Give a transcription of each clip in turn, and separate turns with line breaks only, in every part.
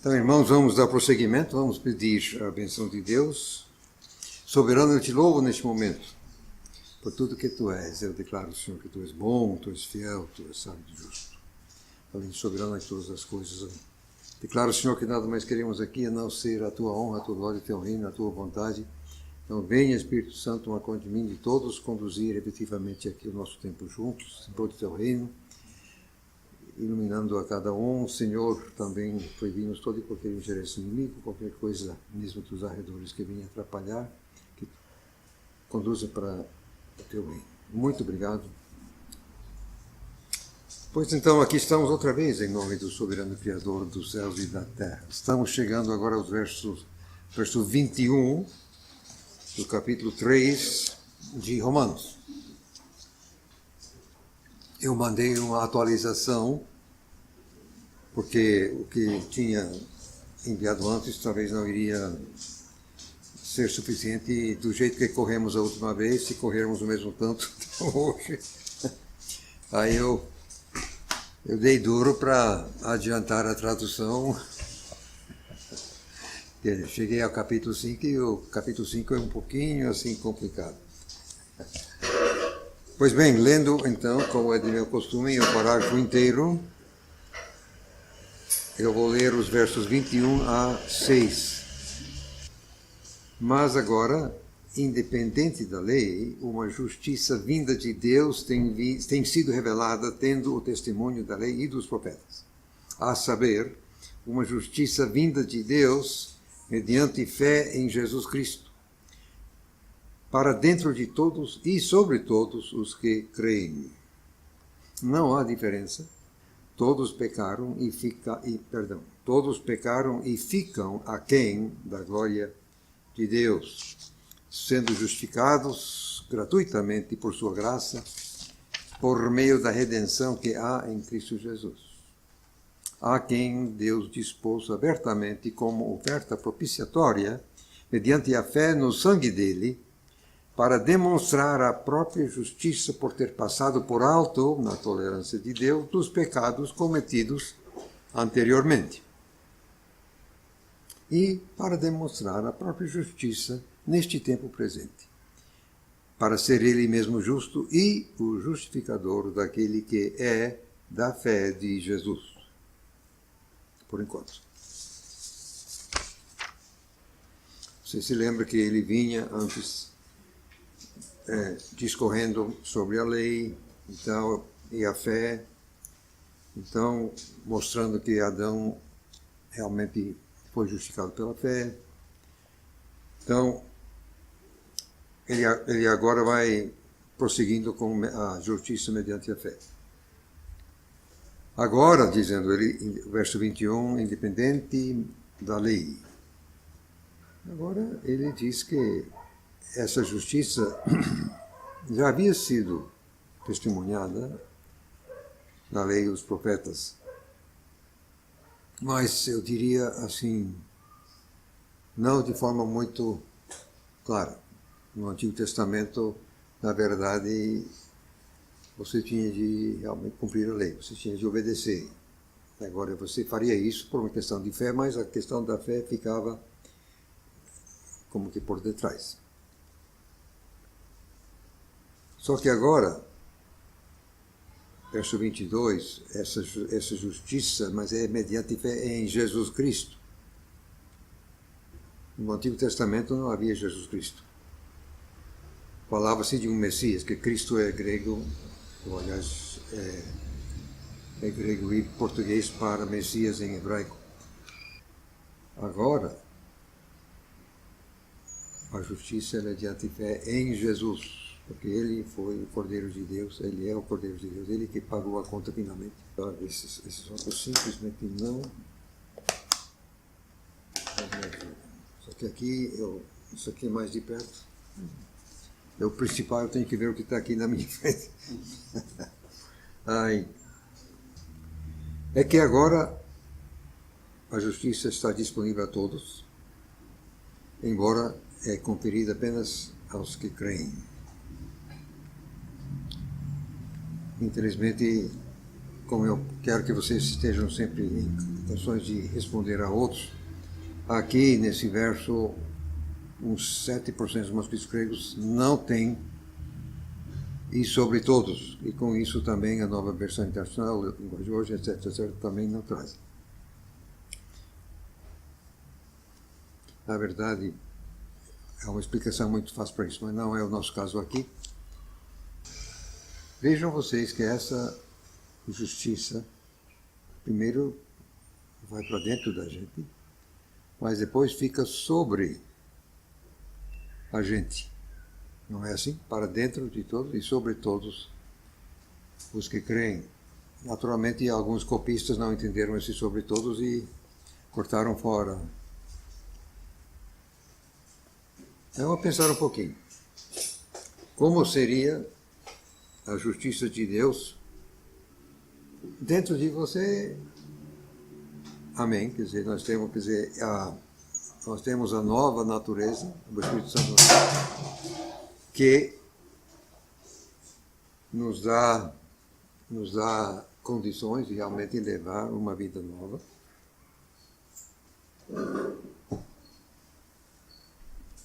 Então, irmãos, vamos dar prosseguimento, vamos pedir a benção de Deus. Soberano, eu te louvo neste momento, por tudo que tu és. Eu declaro, Senhor, que tu és bom, tu és fiel, tu és sábio e justo. Além de soberano em todas as coisas. Declaro, Senhor, que nada mais queremos aqui a não ser a tua honra, a tua glória, o teu reino, a tua vontade. Então, venha, Espírito Santo, tomar conta de mim, de todos, conduzir efetivamente aqui o nosso tempo juntos, em prol do teu reino, iluminando a cada um. Senhor, também proibimos todo e qualquer interesse inimigo, qualquer coisa, mesmo dos arredores, que venha atrapalhar, que conduza para o teu reino. Muito obrigado. Pois então, aqui estamos outra vez, em nome do soberano Criador dos céus e da terra. Estamos chegando agora aos verso 21 do capítulo 3 de Romanos. Eu mandei uma atualização, porque o que tinha enviado antes talvez não iria ser suficiente do jeito que corremos a última vez, se corrermos o mesmo tanto hoje. Aí eu dei duro para adiantar a tradução. Cheguei ao capítulo 5 e o capítulo 5 é um pouquinho assim complicado. Pois bem, lendo então, como é de meu costume, o parágrafo inteiro, eu vou ler os versos 21 a 6. Mas agora, independente da lei, uma justiça vinda de Deus tem sido revelada, tendo o testemunho da lei e dos profetas. A saber, uma justiça vinda de Deus mediante fé em Jesus Cristo, para dentro de todos e sobre todos os que creem. Não há diferença. Todos pecaram e ficam aquém da glória de Deus, sendo justificados gratuitamente por sua graça, por meio da redenção que há em Cristo Jesus. Há quem Deus dispôs abertamente como oferta propiciatória, mediante a fé no sangue dele, para demonstrar a própria justiça por ter passado por alto, na tolerância de Deus, dos pecados cometidos anteriormente. E para demonstrar a própria justiça neste tempo presente, para ser ele mesmo justo e o justificador daquele que é da fé de Jesus. Por enquanto. Você se lembra que ele vinha antes discorrendo sobre a lei, então, e a fé, então mostrando que Adão realmente foi justificado pela fé. Então, ele agora vai prosseguindo com a justiça mediante a fé. Agora, dizendo ele, verso 21, independente da lei. Agora ele diz que essa justiça já havia sido testemunhada na lei e os profetas. Mas eu diria assim, não de forma muito clara. No Antigo Testamento, na verdade, você tinha de realmente cumprir a lei, você tinha de obedecer. Agora, você faria isso por uma questão de fé, mas a questão da fé ficava como que por detrás. Só que agora, verso 22, essa justiça, mas é mediante fé em Jesus Cristo. No Antigo Testamento não havia Jesus Cristo. Falava-se de um Messias, que Cristo é grego, ou aliás, é grego e português para Messias em hebraico. Agora, a justiça é mediante fé em Jesus, porque ele foi o Cordeiro de Deus, ele é o Cordeiro de Deus, ele que pagou a conta finalmente. Esses outros simplesmente não. Só que aqui, isso aqui é mais de perto. É o principal, eu tenho que ver o que está aqui na minha frente. É que agora a justiça está disponível a todos, embora é conferida apenas aos que creem. Infelizmente, como eu quero que vocês estejam sempre em condições de responder a outros, aqui nesse verso, uns 7% dos manuscritos gregos não tem e sobre todos. E com isso também a nova versão internacional, a língua de hoje, etc., etc., também não traz. Na verdade, é uma explicação muito fácil para isso, mas não é o nosso caso aqui. Vejam vocês que essa justiça, primeiro, vai para dentro da gente, mas depois fica sobre a gente. Não é assim? Para dentro de todos e sobre todos os que creem. Naturalmente, alguns copistas não entenderam esse sobre todos e cortaram fora. Vamos pensar um pouquinho. Como seria a justiça de Deus dentro de você? Amém. Quer dizer, nós temos a nova natureza, o Espírito Santo, que nos dá condições de realmente levar uma vida nova.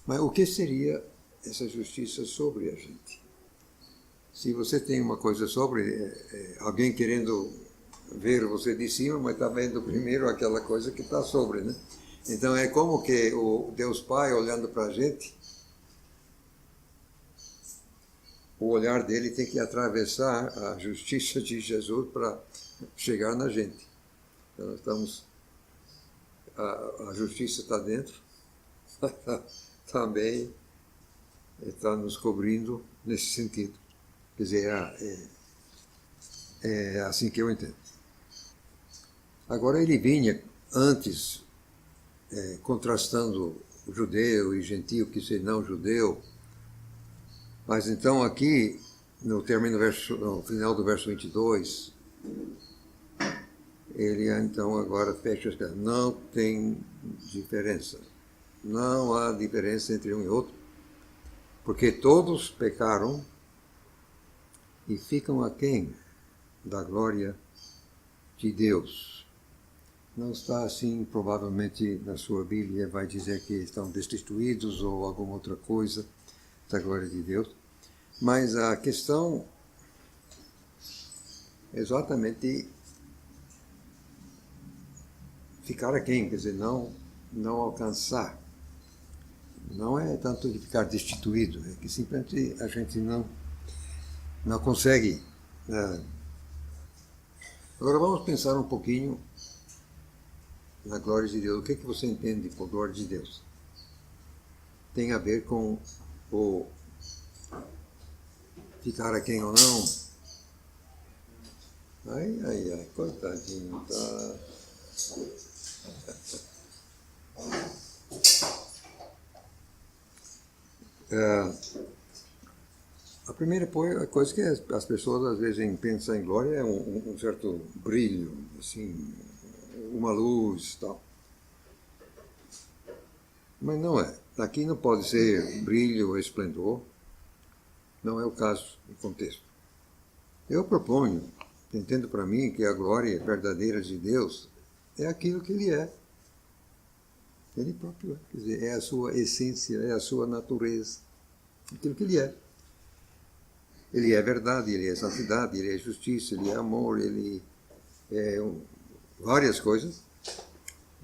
Mas o que seria essa justiça sobre a gente? Se você tem uma coisa sobre, alguém querendo ver você de cima, mas está vendo primeiro aquela coisa que está sobre, né? Então é como que o Deus Pai olhando para a gente, o olhar dele tem que atravessar a justiça de Jesus para chegar na gente. Então nós estamos, a justiça está dentro, também está nos cobrindo nesse sentido. Quer dizer, é assim que eu entendo. Agora ele vinha antes contrastando o judeu e gentio que ser não judeu, mas então aqui no final do verso 22, ele então agora fecha as coisas. Não tem diferença. Não há diferença entre um e outro, porque todos pecaram e ficam aquém da glória de Deus. Não está assim, provavelmente na sua Bíblia vai dizer que estão destituídos ou alguma outra coisa da glória de Deus, mas a questão é exatamente ficar aquém, quer dizer, não alcançar. Não é tanto de ficar destituído, é que simplesmente a gente não consegue. Agora vamos pensar um pouquinho na glória de Deus. O que você entende por glória de Deus? Tem a ver com o ficar aquém ou não? Ai, coitadinho, tá... A primeira coisa que as pessoas às vezes pensam em glória é um certo brilho, assim, uma luz e tal. Mas não é. Aqui não pode ser brilho ou esplendor. Não é o caso do contexto. Eu proponho, entendo para mim, que a glória verdadeira de Deus é aquilo que Ele é. Ele próprio é. Quer dizer, é a sua essência, é a sua natureza. Aquilo que Ele é. Ele é verdade, Ele é santidade, Ele é justiça, Ele é amor, Ele é várias coisas.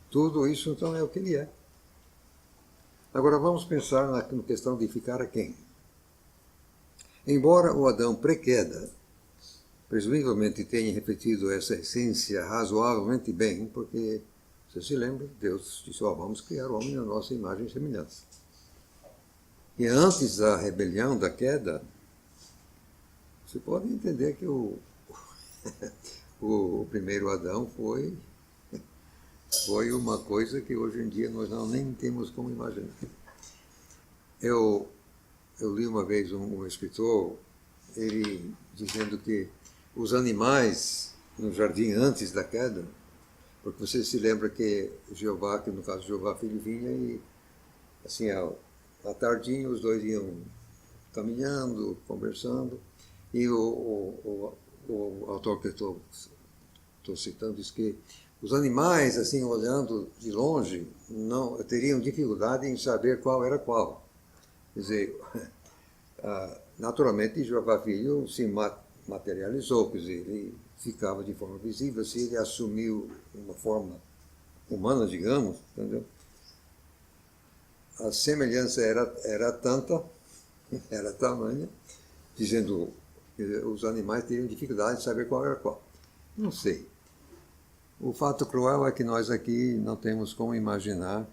Tudo isso, então, é o que Ele é. Agora vamos pensar na questão de ficar aquém. Embora o Adão pré-queda presumivelmente tenha repetido essa essência razoavelmente bem, porque, você se lembra, Deus disse, vamos criar o homem na nossa imagem e semelhança. E antes da rebelião, da queda, você pode entender que o primeiro Adão foi uma coisa que hoje em dia nós nem temos como imaginar. Eu li uma vez um escritor, ele dizendo que os animais no jardim antes da queda, porque você se lembra que Jeová, que no caso Jeová filho vinha e assim, à tardinha os dois iam caminhando, conversando, e o autor que eu estou estou citando, diz que os animais, assim, olhando de longe, não teriam dificuldade em saber qual era qual. Quer dizer, naturalmente, Jeová Filho se materializou, quer dizer, ele ficava de forma visível, se ele assumiu uma forma humana, digamos, entendeu? A semelhança era tanta, era tamanha, dizendo que os animais teriam dificuldade de saber qual era qual. Não sei. O fato cruel é que nós aqui não temos como imaginar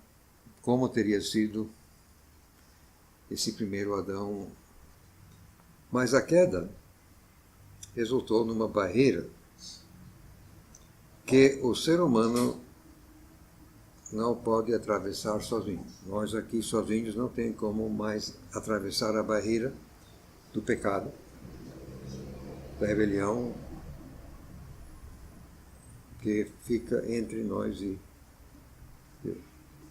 como teria sido esse primeiro Adão. Mas a queda resultou numa barreira que o ser humano não pode atravessar sozinho. Nós aqui sozinhos não tem como mais atravessar a barreira do pecado, da rebelião, que fica entre nós e Deus.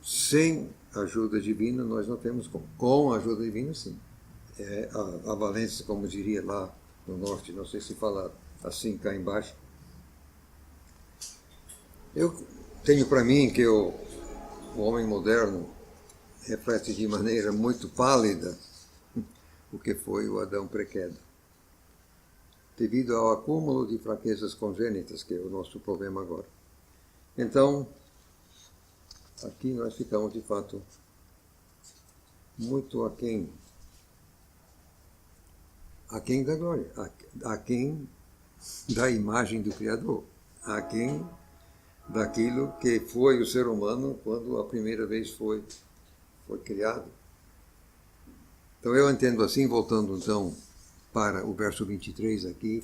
Sem ajuda divina, nós não temos como. Com a ajuda divina, sim. É a valência, como diria lá no norte, não sei se fala assim cá embaixo. Eu tenho para mim que o homem moderno reflete de maneira muito pálida o que foi o Adão pré-queda, devido ao acúmulo de fraquezas congênitas, que é o nosso problema agora. Então, aqui nós ficamos, de fato, muito aquém da glória, aquém da imagem do Criador, aquém daquilo que foi o ser humano quando a primeira vez foi criado. Então eu entendo assim, voltando então para o verso 23 aqui,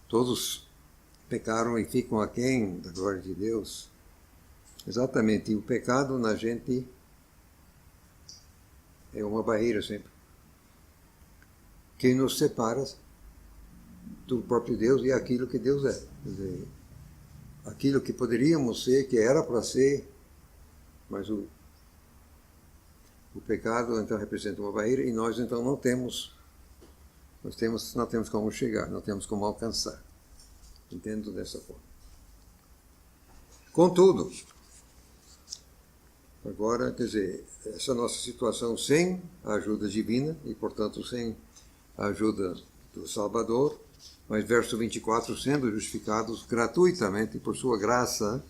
todos pecaram e ficam aquém da glória de Deus. Exatamente, e o pecado na gente é uma barreira sempre, que nos separa do próprio Deus e aquilo que Deus é. Quer dizer, aquilo que poderíamos ser, que era para ser, mas o pecado então representa uma barreira e nós então não temos como chegar, não temos como alcançar. Entendo dessa forma. Contudo, agora, quer dizer, essa nossa situação sem a ajuda divina e, portanto, sem a ajuda do Salvador, mas verso 24, sendo justificados gratuitamente por sua graça,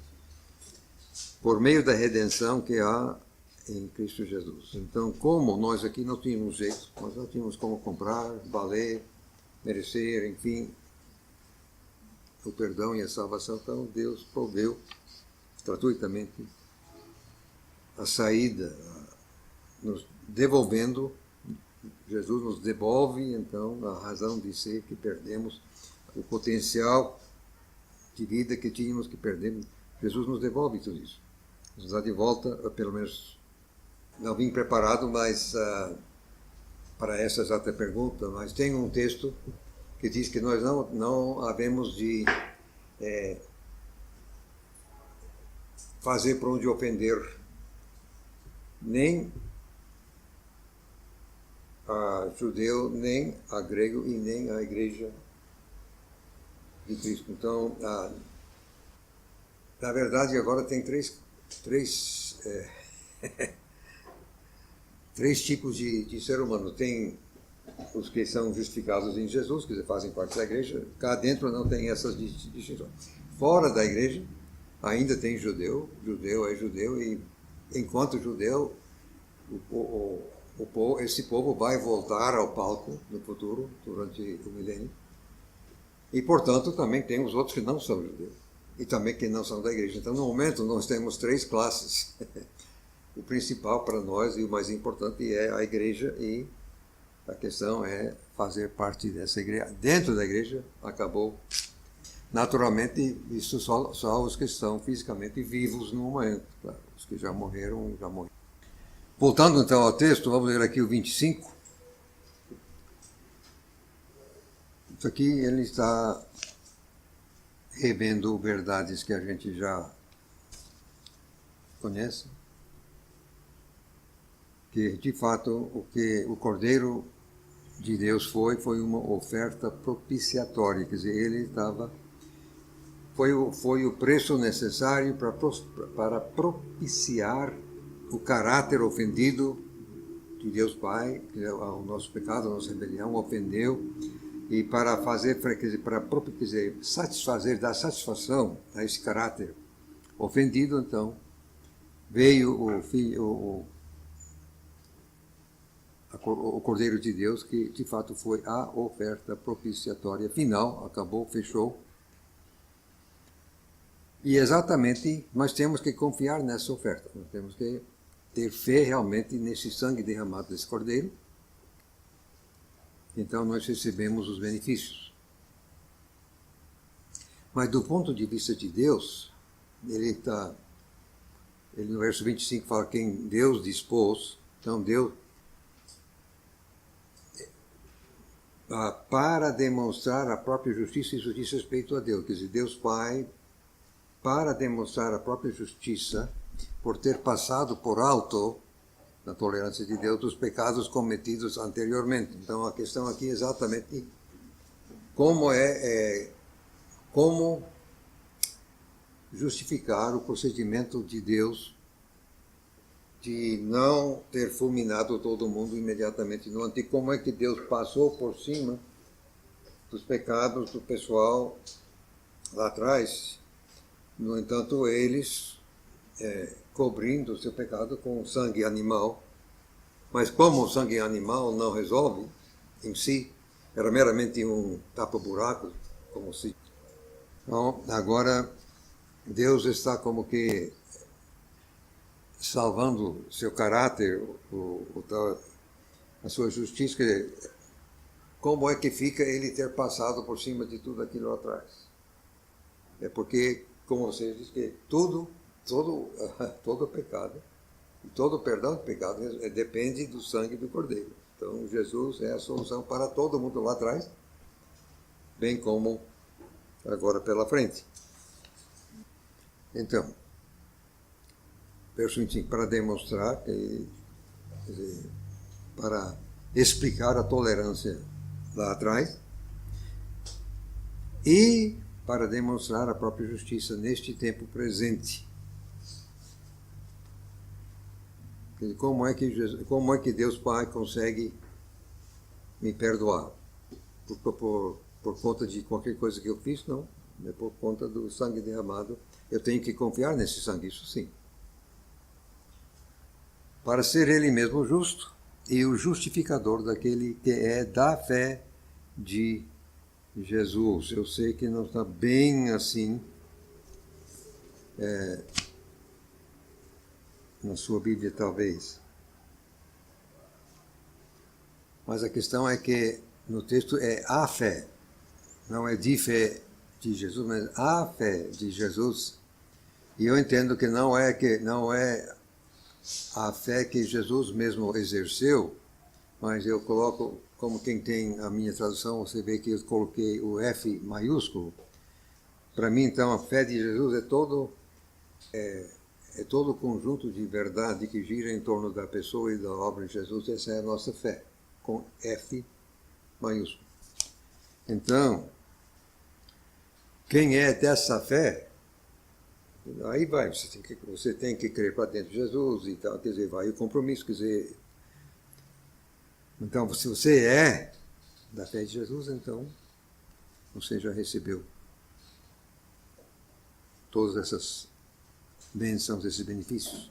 por meio da redenção que há em Cristo Jesus. Então, como nós aqui não tínhamos jeito, nós não tínhamos como comprar, valer, merecer, enfim, o perdão e a salvação, então Deus proveu gratuitamente a saída, nos devolvendo, Jesus nos devolve, então, a razão de ser que perdemos, o potencial de vida que tínhamos que perder, Jesus nos devolve tudo isso. Nos dá de volta, pelo menos, não vim preparado, mas para essa exata pergunta, mas tem um texto que diz que nós não havemos de fazer por onde ofender nem a judeu, nem a grego e nem a igreja de Cristo. Então, na verdade, agora tem três tipos de ser humano. Tem os que são justificados em Jesus, que fazem parte da igreja. Cá dentro não tem essas distinções. Fora da igreja, ainda tem judeu é judeu, e enquanto judeu, esse povo vai voltar ao palco no futuro, durante o milênio. E, portanto, também tem os outros que não são judeus, e também que não são da igreja. Então, no momento, nós temos três classes. O principal para nós e o mais importante é a igreja, e a questão é fazer parte dessa igreja. Dentro da igreja, acabou. Naturalmente, isso só os que estão fisicamente vivos no momento. Claro, os que já morreram, já morreram. Voltando então ao texto, vamos ler aqui o 25. Isso aqui ele está revendo verdades que a gente já conhece. Que, de fato, o que o Cordeiro de Deus foi uma oferta propiciatória. Quer dizer, ele estava foi o preço necessário para propiciar o caráter ofendido de Deus Pai, que o nosso pecado, a nossa rebelião ofendeu, e para dar satisfação a esse caráter ofendido, então, veio o Cordeiro de Deus, que de fato foi a oferta propiciatória final, acabou, fechou. E exatamente nós temos que confiar nessa oferta, nós temos que ter fé realmente nesse sangue derramado desse Cordeiro. Então nós recebemos os benefícios. Mas do ponto de vista de Deus, ele no verso 25 fala quem Deus dispôs, então Deus, para demonstrar a própria justiça, isso diz respeito a Deus, quer dizer, Deus Pai, para demonstrar a própria justiça, por ter passado por alto, na tolerância de Deus, dos pecados cometidos anteriormente. Então a questão aqui é exatamente como justificar o procedimento de Deus de não ter fulminado todo mundo imediatamente no Antigo. Como é que Deus passou por cima dos pecados do pessoal lá atrás, no entanto eles cobrindo o seu pecado com sangue animal, mas como o sangue animal não resolve em si, era meramente um tapa-buraco, como se... Então, agora Deus está como que salvando seu caráter, a sua justiça. Como é que fica ele ter passado por cima de tudo aquilo lá atrás? É porque, como você diz, que todo pecado, e todo perdão de pecado depende do sangue do Cordeiro. Então Jesus é a solução para todo mundo lá atrás, bem como agora pela frente. Então, verso 25, para demonstrar, para explicar a tolerância lá atrás, e para demonstrar a própria justiça neste tempo presente. Como é que Deus Pai consegue me perdoar? Por conta de qualquer coisa que eu fiz? Não. É por conta do sangue derramado. Eu tenho que confiar nesse sangue, isso sim. Para ser Ele mesmo justo e o justificador daquele que é da fé de Jesus. Eu sei que não está bem assim na sua Bíblia, talvez. Mas a questão é que no texto é a fé. Não é de fé de Jesus, mas a fé de Jesus. E eu entendo que não é a fé que Jesus mesmo exerceu, mas eu coloco, como quem tem a minha tradução, você vê que eu coloquei o F maiúsculo. Para mim, então, a fé de Jesus é todo o conjunto de verdade que gira em torno da pessoa e da obra de Jesus. Essa é a nossa fé, com F maiúsculo. Então, quem é dessa fé, aí vai, você tem que crer para dentro de Jesus e tal, quer dizer, vai o compromisso, quer dizer... Então, se você é da fé de Jesus, então você já recebeu todas essas bênçãos, esses benefícios.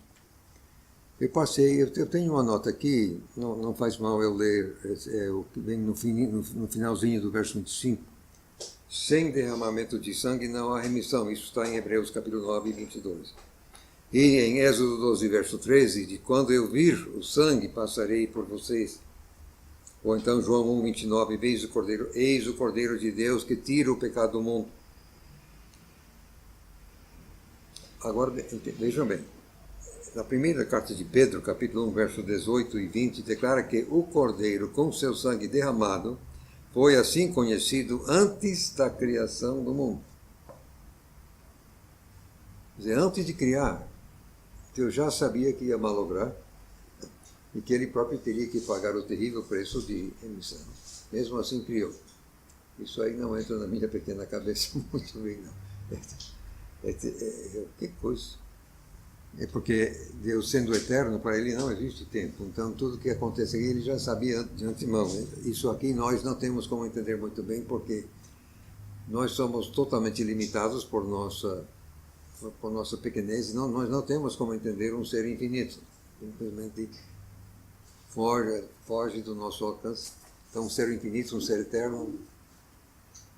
Eu tenho uma nota aqui, não faz mal eu ler, o que vem no finalzinho do verso 25. Sem derramamento de sangue não há remissão. Isso está em Hebreus capítulo 9, 22. E em Êxodo 12, verso 13, de quando eu vir o sangue, passarei por vocês. Ou então João 1, 29, eis o Cordeiro de Deus que tira o pecado do mundo. Agora, vejam bem, na primeira carta de Pedro, capítulo 1, verso 18 e 20, declara que o Cordeiro, com seu sangue derramado, foi assim conhecido antes da criação do mundo. Quer dizer, antes de criar, Deus já sabia que ia malograr e que ele próprio teria que pagar o terrível preço de remissão. Mesmo assim criou. Isso aí não entra na minha pequena cabeça muito bem, não. Que coisa. É porque Deus sendo eterno, para ele não existe tempo. Então tudo que acontece aqui ele já sabia de antemão. Isso aqui nós não temos como entender muito bem, porque nós somos totalmente limitados por nossa pequenez. Nós não temos como entender um ser infinito. Simplesmente foge do nosso alcance. Então um ser infinito, um ser eterno,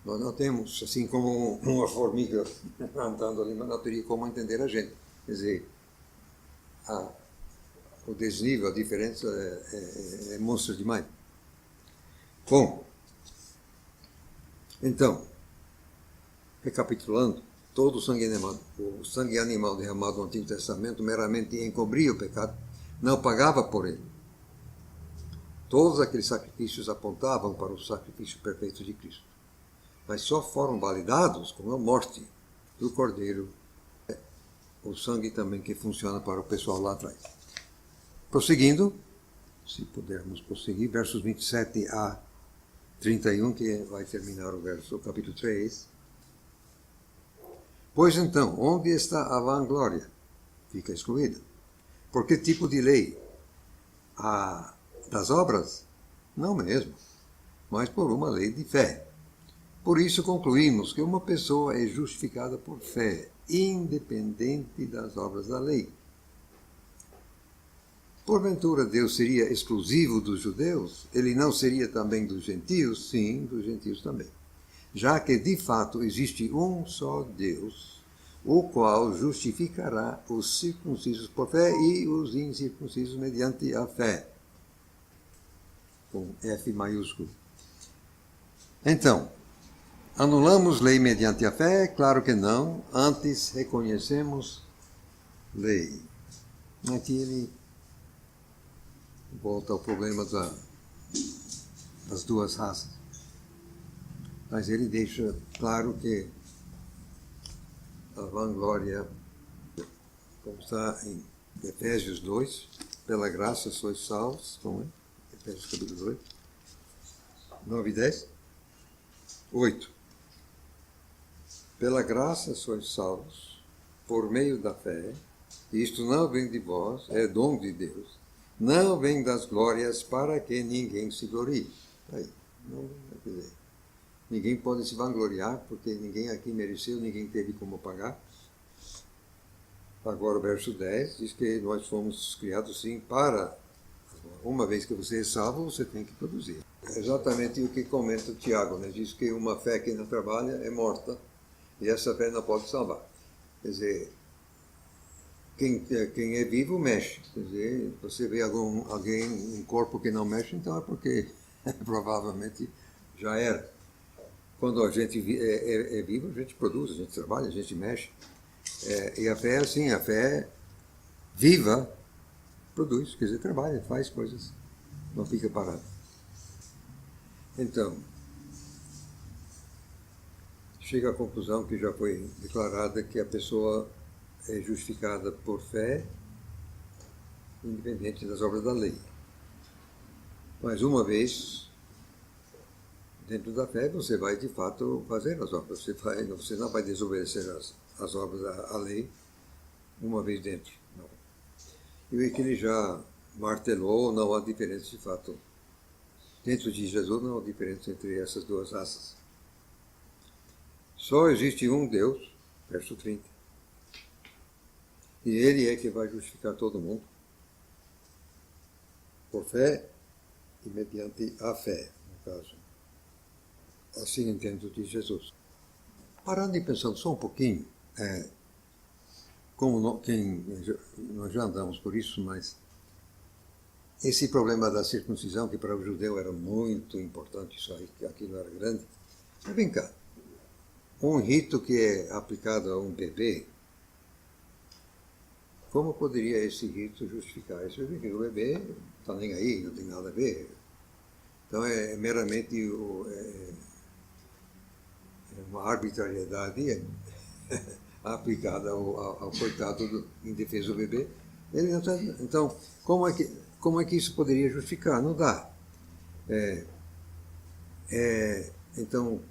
nós não temos, assim como uma formiga andando ali, mas não teria como entender a gente. Quer dizer, o desnível, a diferença é monstro demais. Bom, então, recapitulando, todo o sangue animal derramado no Antigo Testamento meramente encobria o pecado, não pagava por ele. Todos aqueles sacrifícios apontavam para o sacrifício perfeito de Cristo, mas só foram validados com a morte do Cordeiro, o sangue também que funciona para o pessoal lá atrás. Prosseguindo, se pudermos prosseguir, versos 27 a 31, que vai terminar o capítulo 3. Pois então, onde está a vanglória? Fica excluída. Por que tipo de lei? A das obras? Não mesmo, mas por uma lei de fé. Por isso concluímos que uma pessoa é justificada por fé, independente das obras da lei. Porventura Deus seria exclusivo dos judeus? Ele não seria também dos gentios? Sim, dos gentios também. Já que de fato existe um só Deus, o qual justificará os circuncisos por fé e os incircuncisos mediante a fé. Com F maiúsculo. Então, anulamos lei mediante a fé? Claro que não. Antes reconhecemos lei. Aqui ele volta ao problema das duas raças. Mas ele deixa claro que a vanglória, como está em Efésios 2, pela graça sois salvos, como é? Efésios capítulo 2, 9 e 10. 8. Pela graça sois salvos, por meio da fé, e isto não vem de vós, é dom de Deus, não vem das glórias para que ninguém se glorie. Aí, não, quer dizer, ninguém pode se vangloriar, porque ninguém aqui mereceu, ninguém teve como pagar. Agora o verso 10 diz que nós fomos criados sim para, uma vez que você é salvo, você tem que produzir. É exatamente o que comenta o Tiago, né? Diz que uma fé que não trabalha é morta, e essa fé não pode salvar. Quer dizer, quem é vivo mexe. Quer dizer, você vê alguém, um corpo que não mexe, então é porque provavelmente já era. Quando a gente é vivo, a gente produz, a gente trabalha, a gente mexe. E a fé é assim, a fé viva produz, quer dizer, trabalha, faz coisas, não fica parado. Então, chega à conclusão que já foi declarada que a pessoa é justificada por fé, independente das obras da lei. Mas uma vez dentro da fé, você vai de fato fazer as obras. Você não vai desobedecer as obras da lei uma vez dentro. Não. E o que ele já martelou, não há diferença de fato. Dentro de Jesus não há diferença entre essas duas raças. Só existe um Deus, verso 30. E ele é que vai justificar todo mundo por fé e mediante a fé, no caso. Assim entendo de Jesus. Parando e pensando só um pouquinho, nós já andamos por isso, mas esse problema da circuncisão, que para o judeu era muito importante, isso aí, que aquilo era grande. Mas vem cá, um rito que é aplicado a um bebê, como poderia esse rito justificar isso? O bebê não está nem aí, não tem nada a ver. Então é meramente uma arbitrariedade aplicada ao coitado indefeso do bebê. Ele não tá, então, como é que isso poderia justificar? Não dá. Então,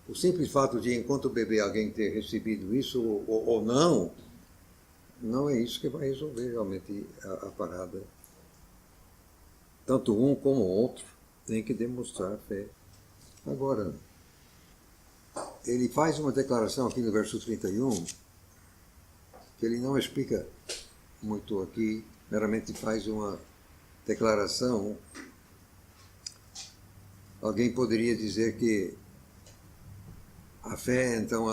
O simples fato de, enquanto bebê, alguém ter recebido isso ou não, não é isso que vai resolver realmente a parada. Tanto um como o outro tem que demonstrar fé. Agora, ele faz uma declaração aqui no verso 31, que ele não explica muito aqui, meramente faz uma declaração. Alguém poderia dizer que a fé então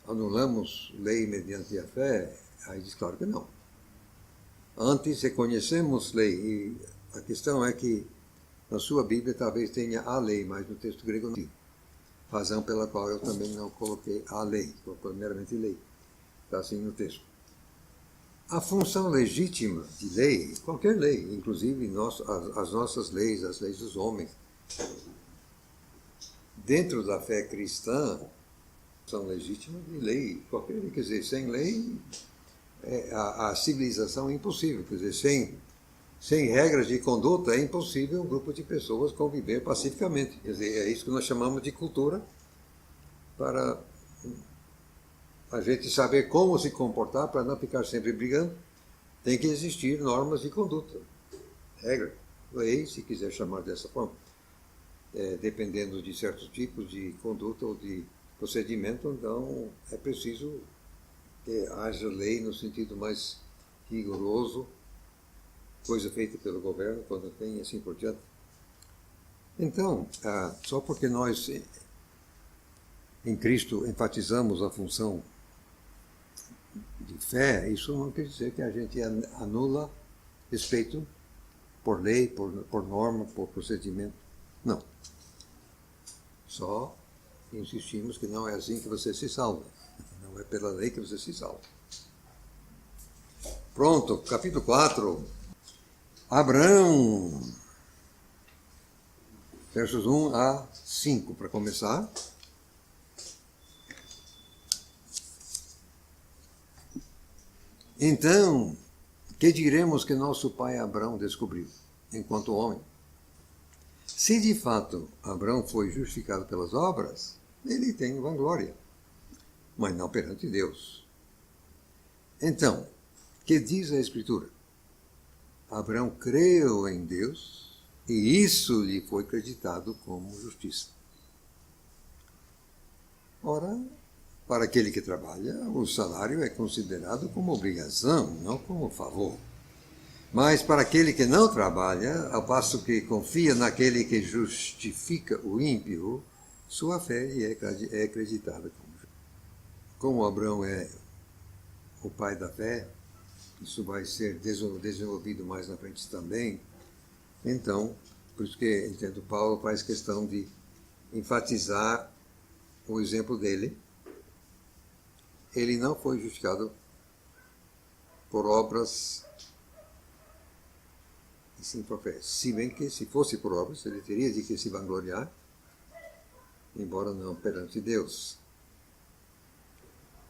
anulamos lei mediante a fé? Aí diz claro que não. Antes reconhecemos lei, e a questão é que na sua Bíblia talvez tenha a lei, mas no texto grego não tem. Razão pela qual eu também não coloquei a lei, coloquei meramente lei. Está assim no texto. A função legítima de lei, qualquer lei, inclusive as nossas leis, as leis dos homens, dentro da fé cristã, são legítimas de lei. Qualquer lei, quer dizer, sem lei, a civilização é impossível. Quer dizer, sem regras de conduta é impossível um grupo de pessoas conviver pacificamente. Quer dizer, é isso que nós chamamos de cultura, para a gente saber como se comportar, para não ficar sempre brigando. Tem que existir normas de conduta, regra, lei, se quiser chamar dessa forma. Dependendo de certos tipos de conduta ou de procedimento, então é preciso que haja lei no sentido mais rigoroso, coisa feita pelo governo, quando tem, e assim por diante. Então, só porque nós, em Cristo, enfatizamos a função de fé, isso não quer dizer que a gente anula respeito por lei, por norma, por procedimento. Não. Só insistimos que não é assim que você se salva. Não é pela lei que você se salva. Pronto, capítulo 4. Abraão. Versos 1 a 5, para começar. Então, que diremos que nosso pai Abraão descobriu, enquanto homem? Se de fato Abraão foi justificado pelas obras, ele tem vanglória, mas não perante Deus. Então, que diz a Escritura? Abraão creu em Deus e isso lhe foi acreditado como justiça. Ora, para aquele que trabalha, o salário é considerado como obrigação, não como favor. Mas para aquele que não trabalha, ao passo que confia naquele que justifica o ímpio, sua fé lhe é acreditada como justiça. Como Abraão é o pai da fé, isso vai ser desenvolvido mais na frente também. Então, por isso que, entendo, Paulo faz questão de enfatizar o exemplo dele. Ele não foi justificado por obras e sim por fé. Se bem que, se fosse por obras, ele teria de que se vangloriar, embora não perante Deus.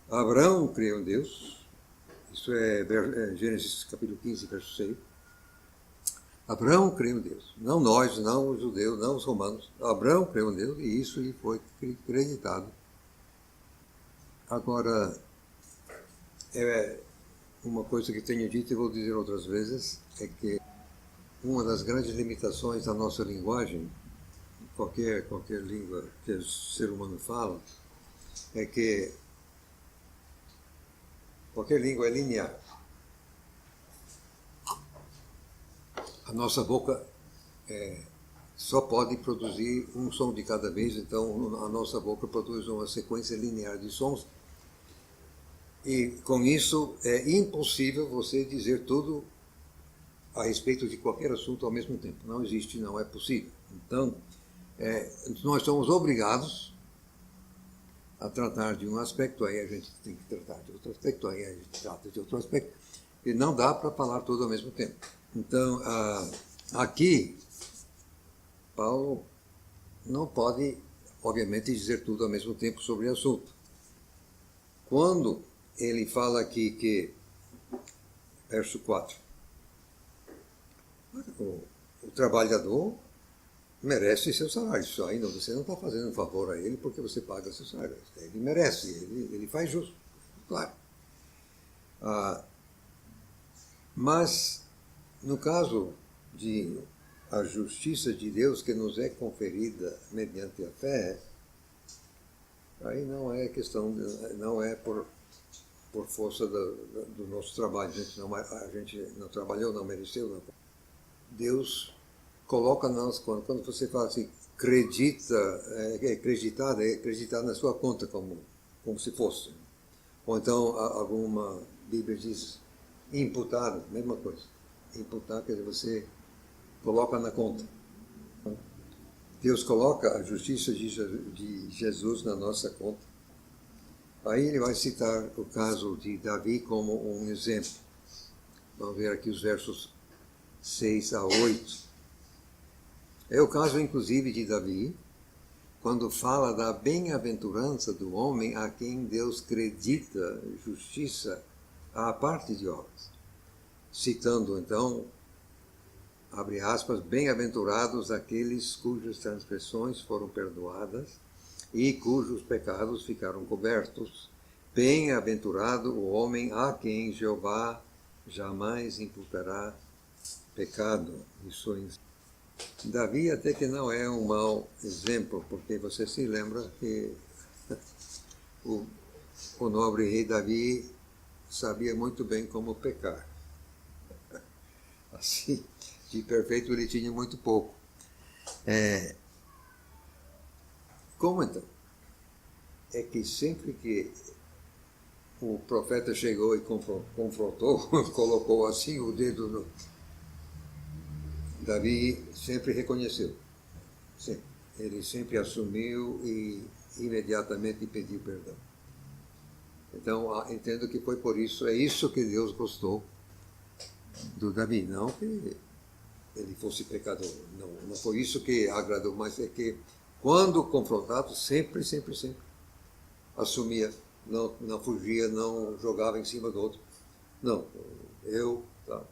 Abraão creu em Deus, isso é Gênesis capítulo 15, verso 6. Abraão creu em Deus, não nós, não os judeus, não os romanos. Abraão creu em Deus e isso lhe foi acreditado. Agora, uma coisa que tenho dito e vou dizer outras vezes, é que uma das grandes limitações da nossa linguagem, qualquer língua que o ser humano fala, é que qualquer língua é linear. A nossa boca só pode produzir um som de cada vez, então a nossa boca produz uma sequência linear de sons. E com isso é impossível você dizer tudo a respeito de qualquer assunto ao mesmo tempo. Não existe, não é possível. Então, nós somos obrigados a tratar de um aspecto, aí a gente tem que tratar de outro aspecto, aí a gente trata de outro aspecto, e não dá para falar tudo ao mesmo tempo. Então, aqui, Paulo não pode, obviamente, dizer tudo ao mesmo tempo sobre o assunto. Quando ele fala aqui que, verso 4, o trabalhador merece seu salário. Isso ainda você não está fazendo um favor a ele porque você paga seu salário. Ele merece, ele faz justo, claro. Mas, no caso de a justiça de Deus que nos é conferida mediante a fé, aí não é questão, não é por força do nosso trabalho. A gente não trabalhou, não mereceu. Não. Deus coloca nós, quando você fala assim, acreditar na sua conta como se fosse. Ou então alguma Bíblia diz imputado, mesma coisa. Imputar quer dizer você coloca na conta. Deus coloca a justiça de Jesus na nossa conta. Aí ele vai citar o caso de Davi como um exemplo. Vamos ver aqui os versos 6 a 8. É o caso, inclusive, de Davi, quando fala da bem-aventurança do homem a quem Deus acredita justiça à parte de obras. Citando, então, abre aspas, bem-aventurados aqueles cujas transgressões foram perdoadas e cujos pecados ficaram cobertos. Bem-aventurado o homem a quem Jeová jamais imputará pecado. Isso Davi até que não é um mau exemplo, porque você se lembra que o nobre rei Davi sabia muito bem como pecar. Assim, de perfeito ele tinha muito pouco. Como então? É que sempre que o profeta chegou e confrontou, colocou assim o dedo no... Davi sempre reconheceu. Sempre. Ele sempre assumiu e imediatamente pediu perdão. Então, entendo que foi por isso, é isso que Deus gostou do Davi. Não que ele fosse pecador, não foi isso que agradou, mas é que quando confrontado, sempre assumia, não fugia, não jogava em cima do outro. Não, tá.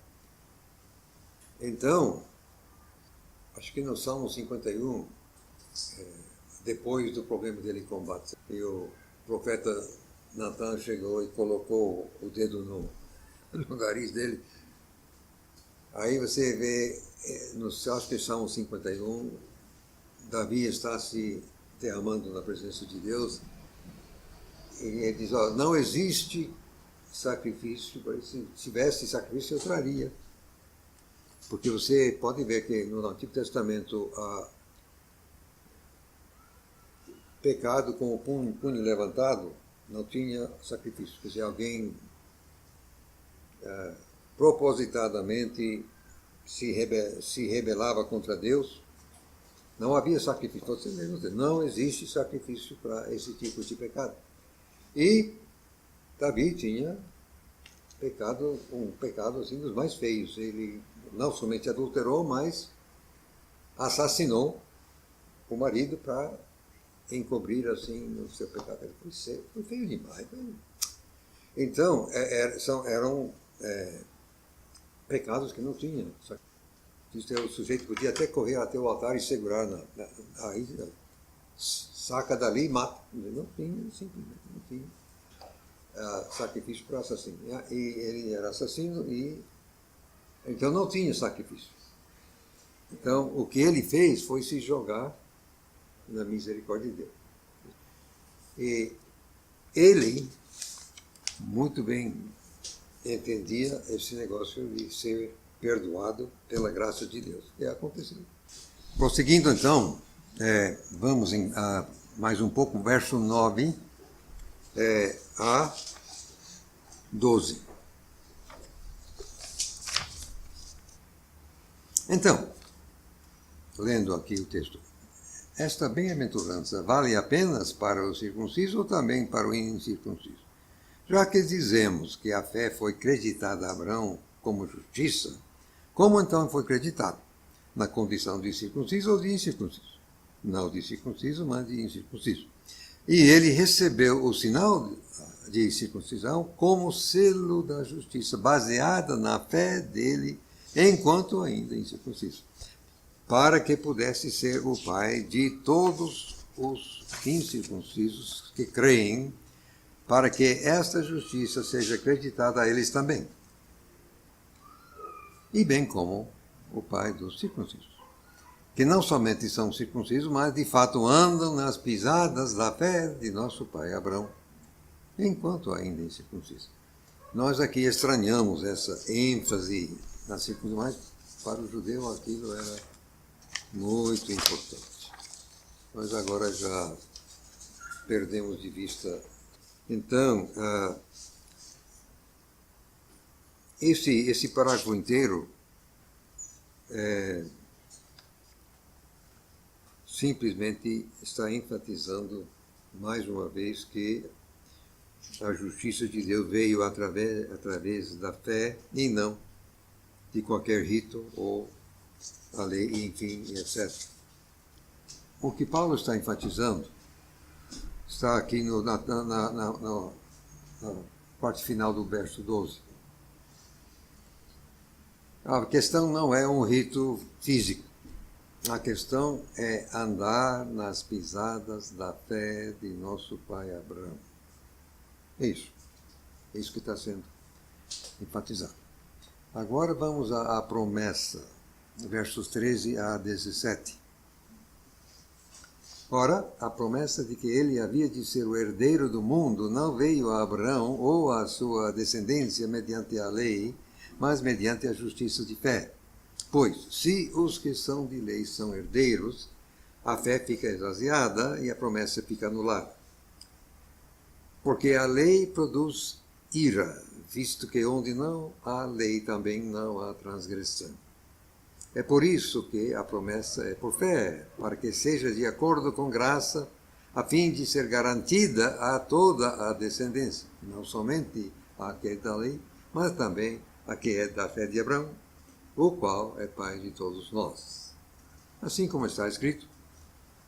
Então, acho que no Salmo 51, depois do problema dele com Batseba, e o profeta Natan chegou e colocou o dedo no nariz dele. Aí você vê, acho que Salmo 51, Davi está se derramando na presença de Deus, e ele diz, não existe sacrifício, se tivesse sacrifício eu traria. Porque você pode ver que no Antigo Testamento, pecado com o punho levantado não tinha sacrifício. Quer dizer, alguém propositadamente se rebelava contra Deus, não havia sacrifício. Você mesmo diz, não existe sacrifício para esse tipo de pecado. E Davi tinha um pecado assim dos mais feios. Ele não somente adulterou, mas assassinou o marido para encobrir assim o seu pecado. Foi feio demais. Então, eram pecados que não tinham. O sujeito podia até correr até o altar e segurar aí saca dali e mata. Não tinha, simplesmente não tinha sacrifício para assassino. E ele era assassino e então não tinha sacrifício. Então, o que ele fez foi se jogar na misericórdia de Deus. E ele muito bem entendia esse negócio de ser perdoado pela graça de Deus. E aconteceu. Prosseguindo então, vamos mais um pouco, verso 9 a 12. Então, lendo aqui o texto, esta bem-aventurança vale apenas para o circunciso ou também para o incircunciso? Já que dizemos que a fé foi creditada a Abraão como justiça, como então foi creditado? Na condição de circunciso ou de incircunciso? Não de circunciso, mas de incircunciso. E ele recebeu o sinal de circuncisão como selo da justiça, baseada na fé dele, enquanto ainda incircunciso. para que pudesse ser o pai de todos os incircuncisos que creem, para que esta justiça seja acreditada a eles também, e bem como o pai dos circuncisos, que não somente são circuncisos, mas de fato andam nas pisadas da fé de nosso pai Abraão, enquanto ainda incircunciso. Nós aqui estranhamos essa ênfase na circuncisão, mas para o judeu aquilo era muito importante. Nós agora já perdemos de vista. Então, esse parágrafo inteiro simplesmente está enfatizando mais uma vez que a justiça de Deus veio através da fé e não de qualquer rito ou a lei, enfim, etc. O que Paulo está enfatizando está aqui na parte final do verso 12. A questão não é um rito físico. A questão é andar nas pisadas da fé de nosso pai Abraão. É isso que está sendo enfatizado. Agora vamos à promessa, versos 13 a 17. Ora, a promessa de que ele havia de ser o herdeiro do mundo não veio a Abraão ou a sua descendência mediante a lei, mas mediante a justiça de fé. Pois, se os que são de lei são herdeiros, a fé fica esvaziada e a promessa fica anulada. Porque a lei produz ira, visto que onde não há lei também não há transgressão. É por isso que a promessa é por fé, para que seja de acordo com graça, a fim de ser garantida a toda a descendência, não somente a que é da lei, mas também a que é da fé de Abraão, o qual é pai de todos nós. Assim como está escrito,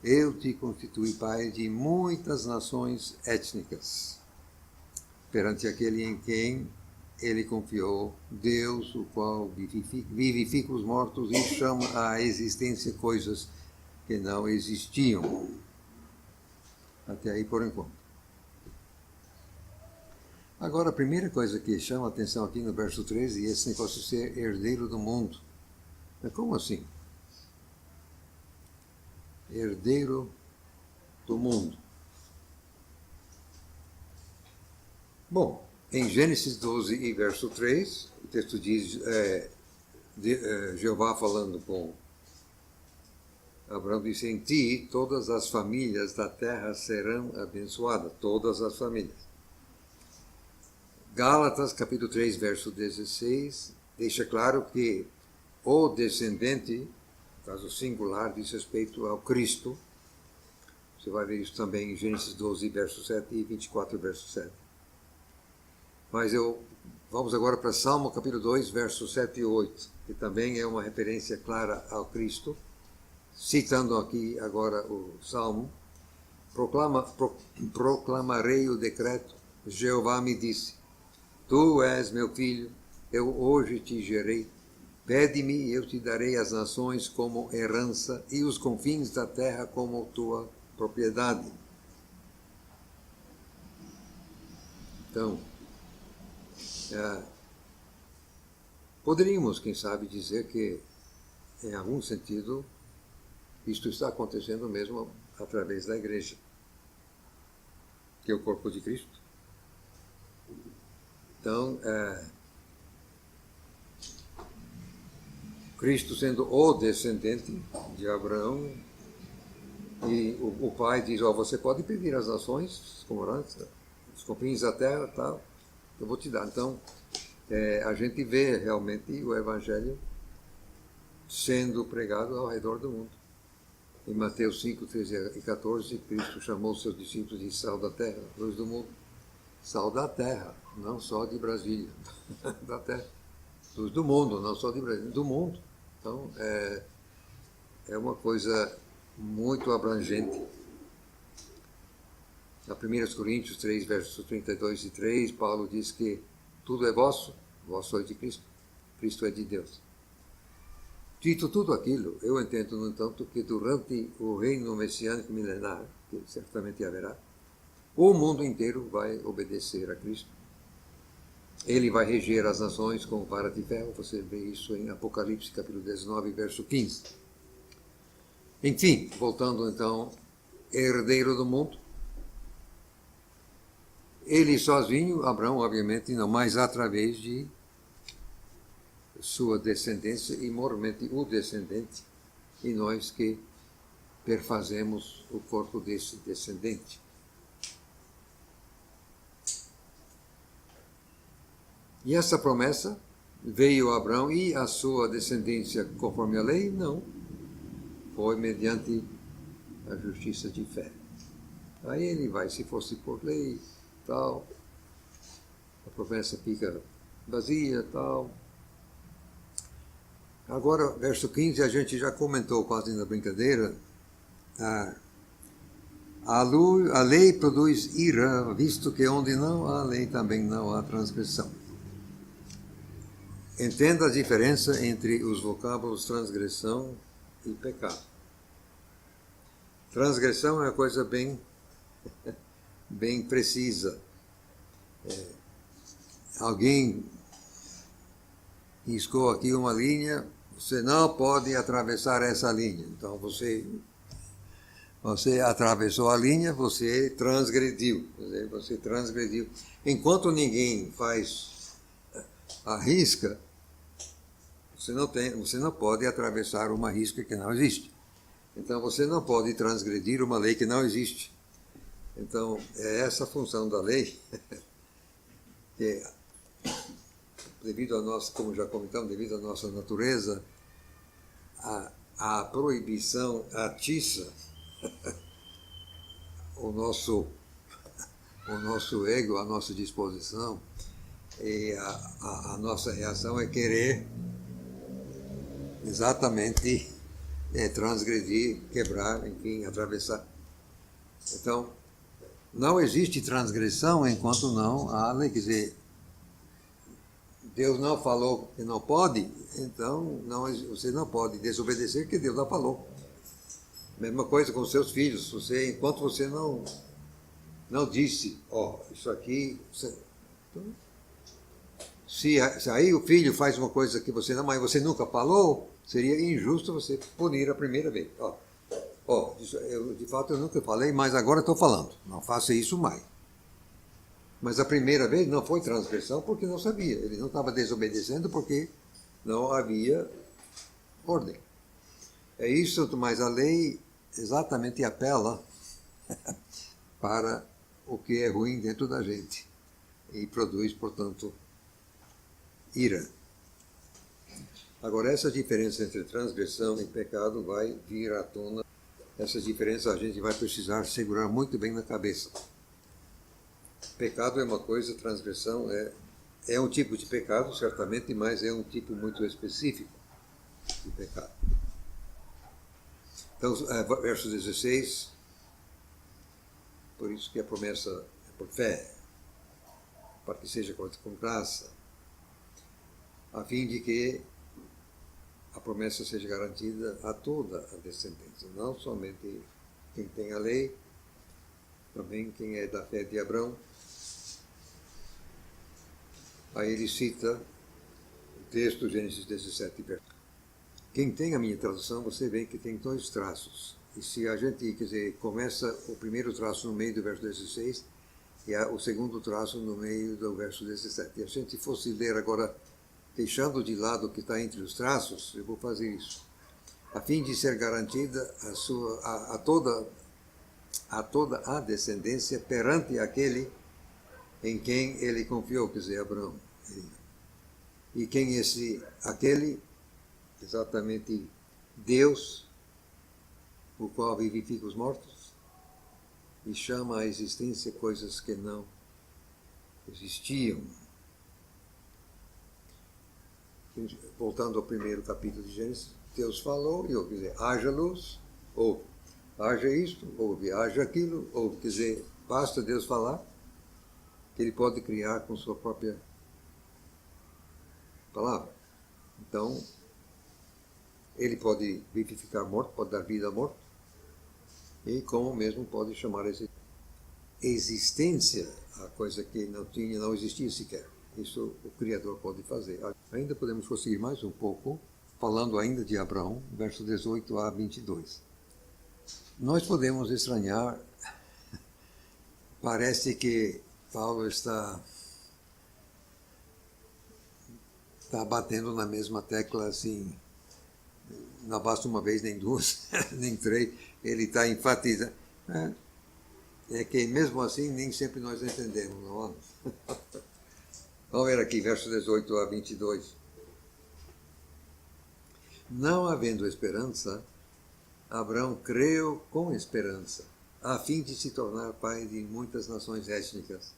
eu te constituí pai de muitas nações étnicas, perante aquele em quem ele confiou, Deus, o qual vivifica os mortos e chama à existência coisas que não existiam. Até aí por enquanto. Agora, a primeira coisa que chama a atenção aqui no verso 13 é esse negócio de ser herdeiro do mundo. Mas como assim? Herdeiro do mundo. Bom, em Gênesis 12 e verso 3, o texto diz, Jeová falando com Abraão, disse, em ti todas as famílias da terra serão abençoadas, todas as famílias. Gálatas, capítulo 3, verso 16, deixa claro que o descendente, no caso singular, diz respeito ao Cristo. Você vai ver isso também em Gênesis 12, verso 7 e 24, verso 7. Mas vamos agora para Salmo, capítulo 2, versos 7 e 8, que também é uma referência clara ao Cristo. Citando aqui agora o Salmo, proclamarei o decreto, Jeová me disse, tu és meu filho, eu hoje te gerei, pede-me e eu te darei as nações como herança e os confins da terra como tua propriedade. Então, poderíamos, quem sabe, dizer que, em algum sentido, isto está acontecendo mesmo através da igreja, que é o corpo de Cristo. Então, Cristo sendo o descendente de Abraão, e o pai diz, você pode pedir as nações, como herança, os confins da terra, tal, eu vou te dar. Então, a gente vê realmente o Evangelho sendo pregado ao redor do mundo. Em Mateus 5, 13 e 14, Cristo chamou seus discípulos de sal da terra, luz do mundo. Sal da terra, não só de Brasília, da terra. Luz do mundo, não só de Brasília, do mundo. Então, é uma coisa muito abrangente. Na 1 Coríntios 3, versos 32 e 3, Paulo diz que tudo é vosso, vós sois de Cristo, Cristo é de Deus. Dito tudo aquilo, eu entendo, no entanto, que durante o reino messiânico milenar, que certamente haverá, o mundo inteiro vai obedecer a Cristo. Ele vai reger as nações com vara de ferro, você vê isso em Apocalipse, capítulo 19, verso 15. Enfim, voltando então, herdeiro do mundo, ele sozinho, Abraão, obviamente, não, mas através de sua descendência e moralmente o descendente, e nós que perfazemos o corpo desse descendente. E essa promessa veio a Abraão e a sua descendência conforme a lei? Não. Foi mediante a justiça de fé. Aí ele vai, se fosse por lei, tal, a promessa fica vazia, tal. Agora, verso 15, a gente já comentou quase na brincadeira, a lei produz ira, visto que onde não há lei também não há transgressão. Entenda a diferença entre os vocábulos transgressão e pecado. Transgressão é uma coisa bem precisa. Alguém riscou aqui uma linha, você não pode atravessar essa linha. Então você atravessou a linha, você transgrediu. Você transgrediu. Enquanto ninguém faz a risca, você não pode atravessar uma risca que não existe. Então você não pode transgredir uma lei que não existe. Então é essa a função da lei, que devido a nossa, como já comentamos, devido à nossa natureza, a proibição atiça o nosso ego, a nossa disposição, e a nossa reação é querer exatamente transgredir, quebrar, enfim, atravessar. Então, não existe transgressão enquanto não há lei. Quer dizer, Deus não falou que não pode, então você não pode desobedecer porque Deus não falou. Mesma coisa com seus filhos. Enquanto você não disse, isso aqui... Se aí o filho faz uma coisa que você não, mas você nunca falou, seria injusto você punir a primeira vez. De fato eu nunca falei, mas agora estou falando. Não faça isso mais. Mas a primeira vez não foi transgressão porque não sabia. Ele não estava desobedecendo porque não havia ordem. É isso, mas a lei exatamente apela para o que é ruim dentro da gente e produz, portanto, ira. Agora, essa diferença entre transgressão e pecado vai vir à tona. Essa diferença a gente vai precisar segurar muito bem na cabeça. Pecado é uma coisa, transgressão é um tipo de pecado, certamente, mas é um tipo muito específico de pecado. Então, verso 16, por isso que a promessa é por fé, para que seja com graça, a fim de que a promessa seja garantida a toda a descendência, não somente quem tem a lei, também quem é da fé de Abraão. Aí ele cita o texto, Gênesis 17, verso. Quem tem a minha tradução, você vê que tem dois traços. E se a gente, começa o primeiro traço no meio do verso 16 e o segundo traço no meio do verso 17. E a gente fosse ler agora, deixando de lado o que está entre os traços, eu vou fazer isso. A fim de ser garantida a toda a descendência perante aquele em quem ele confiou, quer dizer, Abraão. E quem aquele? Exatamente Deus, o qual vivifica os mortos e chama à existência coisas que não existiam. Voltando ao primeiro capítulo de Gênesis, Deus falou e houve, quer dizer, haja luz, houve, haja isto, houve, haja aquilo, houve, quer dizer, basta Deus falar que ele pode criar com sua própria palavra. Então, Ele pode vivificar morto, pode dar vida a morto, e como mesmo pode chamar essa existência a coisa que não existia sequer. Isso o Criador pode fazer. Ainda podemos prosseguir mais um pouco, falando ainda de Abraão, verso 18 a 22. Nós podemos estranhar, parece que Paulo está batendo na mesma tecla assim, não basta uma vez, nem duas, nem três, ele está enfatizando. É que mesmo assim nem sempre nós entendemos, não é? Vamos ver aqui, verso 18 a 22. Não havendo esperança, Abraão creu com esperança, a fim de se tornar pai de muitas nações étnicas.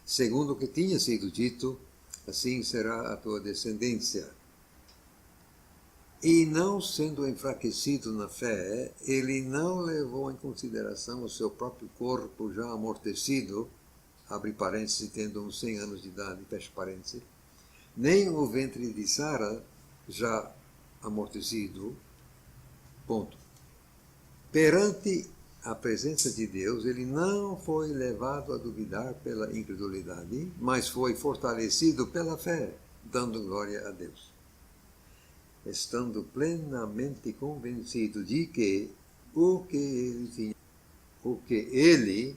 Segundo o que tinha sido dito, assim será a tua descendência. E não sendo enfraquecido na fé, ele não levou em consideração o seu próprio corpo já amortecido, abre parênteses, tendo uns 100 anos de idade, fecha parênteses, nem o ventre de Sara já amortecido, ponto. Perante a presença de Deus, ele não foi levado a duvidar pela incredulidade, mas foi fortalecido pela fé, dando glória a Deus, estando plenamente convencido de que o que ele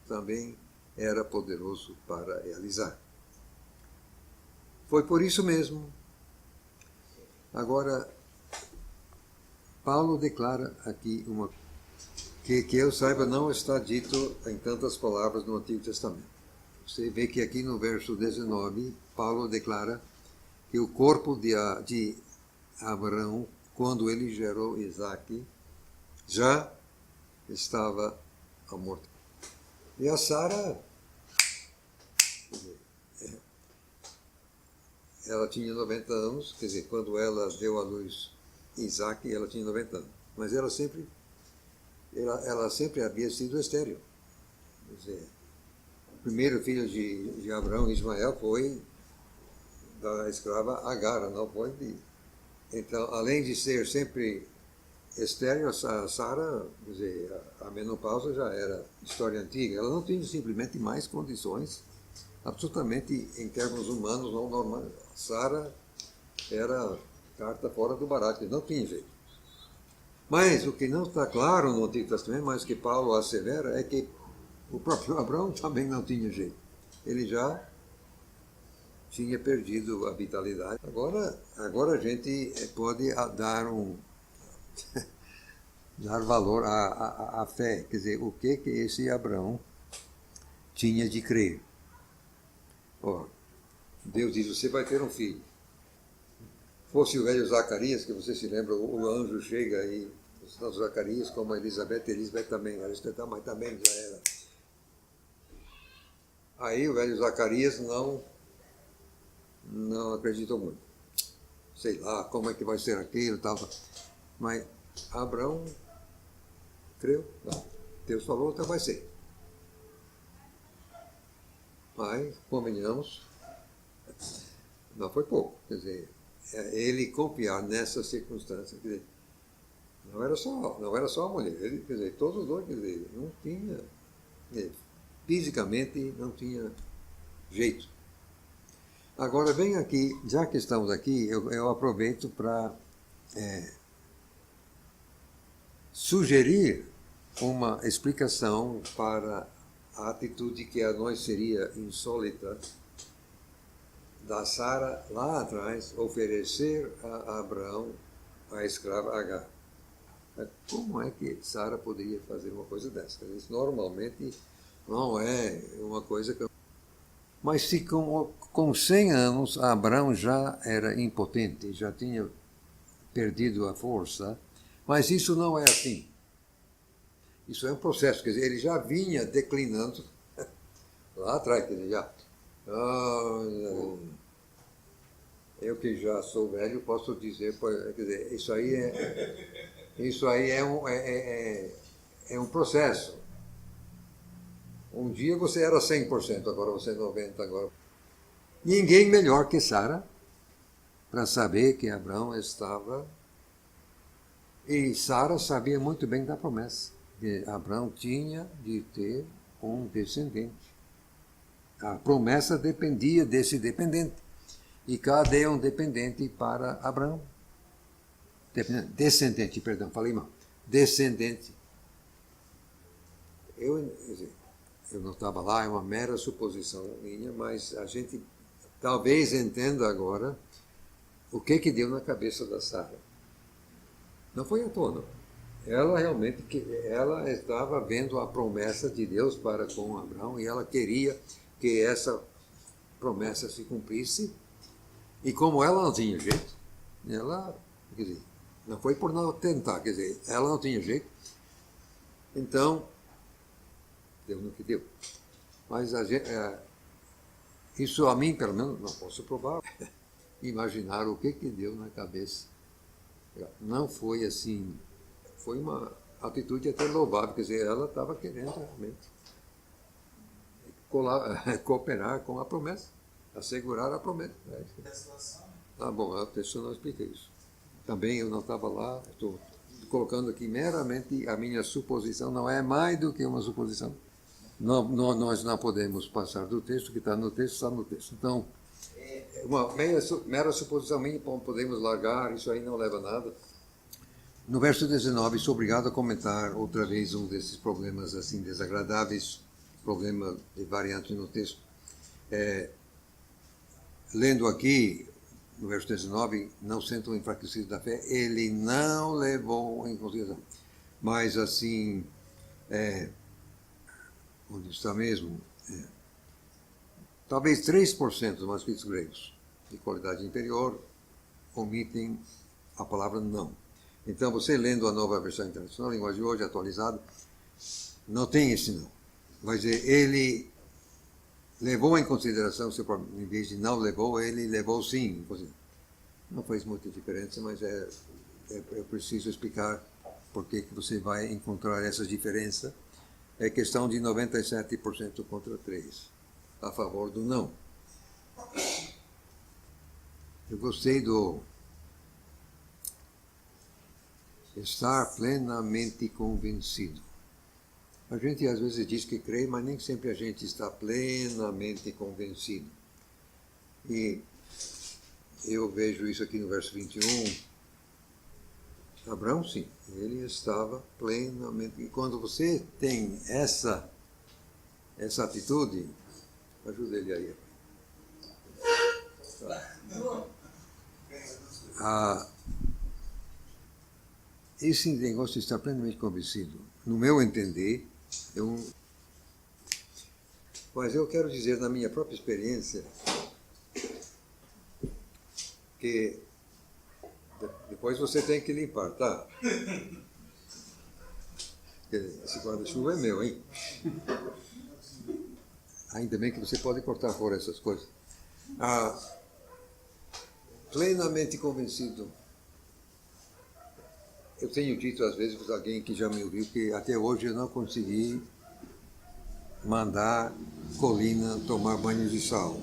também era poderoso para realizar. Foi por isso mesmo. Agora, Paulo declara aqui que eu saiba não está dito em tantas palavras no Antigo Testamento. Você vê que aqui no verso 19, Paulo declara que o corpo de Abraão, quando ele gerou Isaque, já estava morto. E a Sara, ela tinha 90 anos, quer dizer, quando ela deu à luz Isaque, ela tinha 90 anos. Mas ela sempre havia sido estéril. Quer dizer, o primeiro filho de Abraão, Ismael, foi da escrava Agar, não foi de... Então, além de ser sempre estéril, a Sara, quer dizer, a menopausa já era história antiga. Ela não tinha simplesmente mais condições, absolutamente, em termos humanos, não normais. Sara era carta fora do baralho, não tinha jeito. Mas o que não está claro no Antigo Testamento, mas que Paulo assevera, é que o próprio Abraão também não tinha jeito. Ele já tinha perdido a vitalidade. Agora a gente pode dar dar valor à fé, quer dizer, o que esse Abraão tinha de crer. Deus diz, você vai ter um filho. Fosse o velho Zacarias, que você se lembra, o anjo chega aí, o Zacarias, como a Elizabeth também era estetal, mas também já era. Aí o velho Zacarias não acreditou muito. Sei lá, como é que vai ser aquilo e tal. Mas Abraão creu, não. Deus falou, então vai ser. Mas, convenhamos, não foi pouco. Quer dizer, ele confiar nessa circunstância, quer dizer, não era só a mulher, ele, quer dizer, todos os dois, quer dizer, não tinha, fisicamente não tinha jeito. Agora, vem aqui, já que estamos aqui, eu aproveito para sugerir uma explicação para a atitude que a nós seria insólita da Sara, lá atrás, oferecer a Abraão a escrava Agar. Como é que Sara poderia fazer uma coisa dessa? Isso normalmente não é uma coisa que... Mas se com 100 anos Abraão já era impotente, já tinha perdido a força, mas isso não é assim. Isso é um processo, quer dizer, ele já vinha declinando lá atrás, quer dizer, já... eu que já sou velho posso dizer, quer dizer, isso aí é um processo. Um dia você era 100%, agora você é 90%. Agora. Ninguém melhor que Sara para saber que Abraão estava E Sara sabia muito bem da promessa, que Abraão tinha de ter um descendente. A promessa dependia desse dependente. E cadê um dependente para Abraão? Descendente, perdão, falei mal. Descendente. Eu não estava lá, é uma mera suposição minha, mas a gente talvez entenda agora o que deu na cabeça da Sara. Não foi à toa, não. Ela realmente ela estava vendo a promessa de Deus para com Abraão e ela queria que essa promessa se cumprisse. E como ela não tinha jeito, ela, quer dizer, não foi por não tentar, quer dizer, ela não tinha jeito, então deu no que deu. Mas isso a mim, pelo menos, não posso provar, imaginar o que deu na cabeça. Não foi assim, foi uma atitude até louvável, quer dizer, ela estava querendo realmente cooperar com a promessa, assegurar a promessa. Ah, bom, a pessoa não explica isso. Também eu não estava lá, estou colocando aqui meramente a minha suposição, não é mais do que uma suposição. Nós não podemos passar do texto, que está no texto, está no texto. Então, uma mera suposição minha, podemos largar, isso aí não leva a nada. No verso 19, sou obrigado a comentar outra vez um desses problemas assim desagradáveis, problema de variante no texto. Lendo aqui, no verso 19, não sendo enfraquecido da fé, ele não levou em consideração. Mas assim, onde está mesmo? Talvez 3% dos manuscritos gregos de qualidade inferior omitem a palavra não. Então, você lendo a nova versão internacional, a linguagem de hoje atualizada, não tem esse não. Vai dizer, ele levou em consideração, em vez de não levou, ele levou sim. Não faz muita diferença, mas eu preciso explicar por que você vai encontrar essa diferença. É questão de 97% contra 3%, a favor do não. Eu gostei do estar plenamente convencido. A gente às vezes diz que crê, mas nem sempre a gente está plenamente convencido. E eu vejo isso aqui no verso 21. Abraão, sim, ele estava plenamente. E quando você tem essa atitude, ajuda ele aí. Esse negócio de estar plenamente convencido, no meu entender, mas eu quero dizer, na minha própria experiência, que depois você tem que limpar, tá? Esse guarda-chuva é meu, hein? Ainda bem que você pode cortar fora essas coisas. Plenamente convencido. Eu tenho dito às vezes para alguém que já me ouviu que até hoje eu não consegui mandar Colina tomar banho de sal.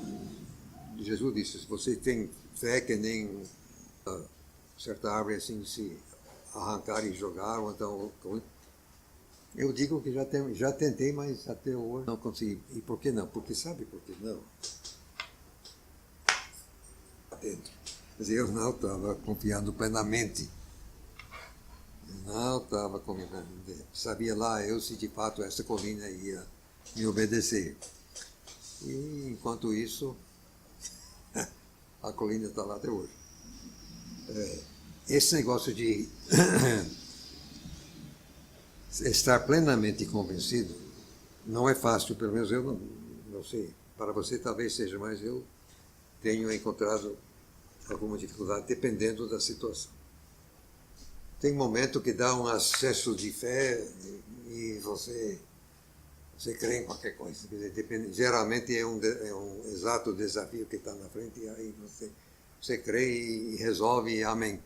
Jesus disse, se você tem fé que nem certa árvore assim se arrancar e jogar, ou então... Eu digo que já tentei, mas até hoje não consegui. E por que não? Porque sabe por que não? Dentro. Quer dizer, eu não estava confiando plenamente. Não estava confiando. Sabia lá eu se de fato essa colina ia me obedecer. E enquanto isso, a colina está lá até hoje. Esse negócio de estar plenamente convencido não é fácil, pelo menos eu não sei. Para você talvez seja, mas eu tenho encontrado alguma dificuldade dependendo da situação. Tem momento que dá um acesso de fé e você crê em qualquer coisa. Quer dizer, geralmente é um exato desafio que está na frente e aí você crê e resolve, amém.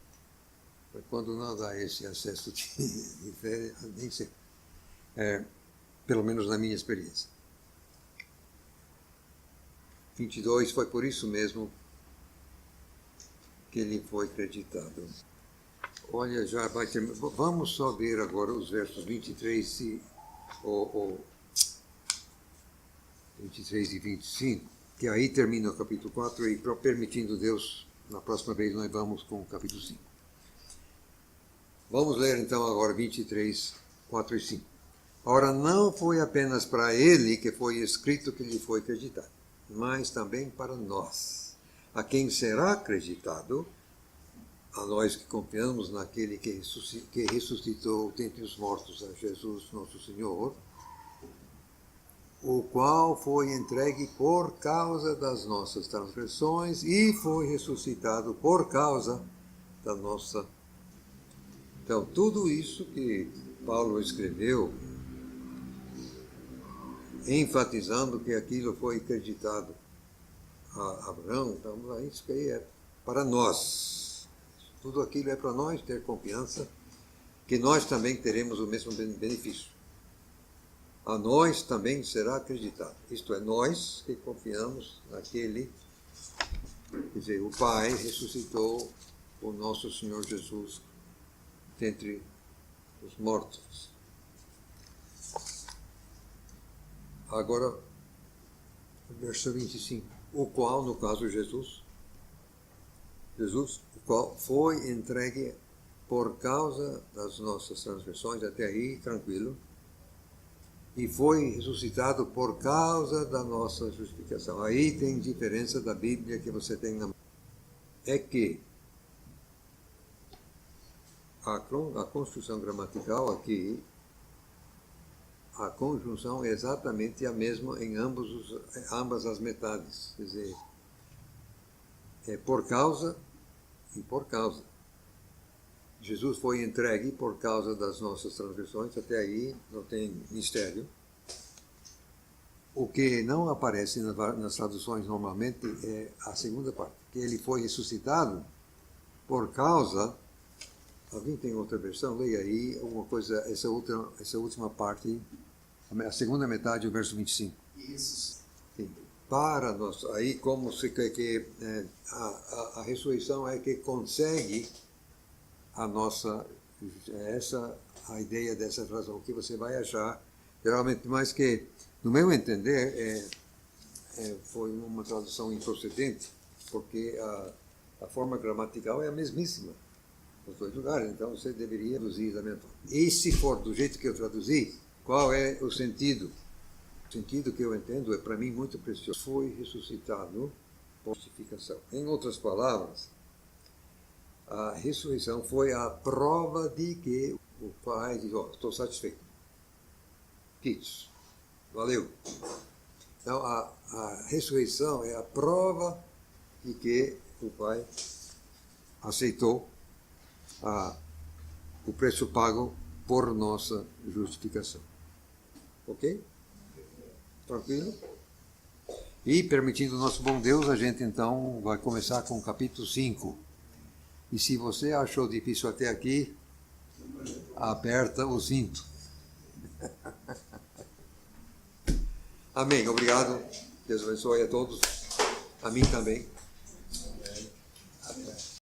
Mas quando não dá esse acesso de fé, nem sei. Pelo menos na minha experiência. 22, foi por isso mesmo que ele foi acreditado Olha, já vai ter. Vamos só ver agora os versos 23 e, 23 e 25, que aí termina o capítulo 4 e, permitindo Deus, na próxima vez nós vamos com o capítulo 5. Vamos ler então agora 23, 4 e 5. Ora, não foi apenas para ele que foi escrito que lhe foi acreditado, mas também para nós, a quem será acreditado, a nós que confiamos naquele que ressuscitou dentre os mortos, a Jesus nosso Senhor, o qual foi entregue por causa das nossas transgressões e foi ressuscitado por causa da nossa. Então, tudo isso que Paulo escreveu, enfatizando que aquilo foi acreditado a Abraão, então isso aí é para nós. Tudo aquilo é para nós ter confiança que nós também teremos o mesmo benefício. A nós também será acreditado. Isto é, nós que confiamos naquele, quer dizer, o Pai ressuscitou o nosso Senhor Jesus dentre os mortos. Agora, verso 25. O qual, no caso Jesus, o qual foi entregue por causa das nossas transgressões, até aí, tranquilo, e foi ressuscitado por causa da nossa justificação. Aí tem diferença da Bíblia que você tem na mão. É que a construção gramatical aqui, a conjunção é exatamente a mesma em ambas as metades. Quer dizer, é por causa e por causa. Jesus foi entregue por causa das nossas transgressões, até aí não tem mistério. O que não aparece nas traduções normalmente é a segunda parte, que ele foi ressuscitado por causa. Alguém tem outra versão? Leia aí uma coisa, essa última parte, a segunda metade, o verso 25.
Isso.
Sim. Para nós, aí como se que a ressurreição é que consegue a nossa, a ideia dessa razão que você vai achar, geralmente mais que, no meu entender, foi uma tradução improcedente, porque a forma gramatical é a mesmíssima nos dois lugares, então você deveria traduzir da mesma forma. E se for do jeito que eu traduzi, qual é o sentido? O sentido que eu entendo é, para mim, muito precioso. Foi ressuscitado por justificação. Em outras palavras, a ressurreição foi a prova de que o Pai diz, estou satisfeito. Quis. Valeu. Então, a ressurreição é a prova de que o Pai aceitou o preço pago por nossa justificação. Ok? Tranquilo? E, permitindo o nosso bom Deus, a gente então vai começar com o capítulo 5. E se você achou difícil até aqui, aperta o cinto. Amém. Obrigado. Deus abençoe a todos. A mim também.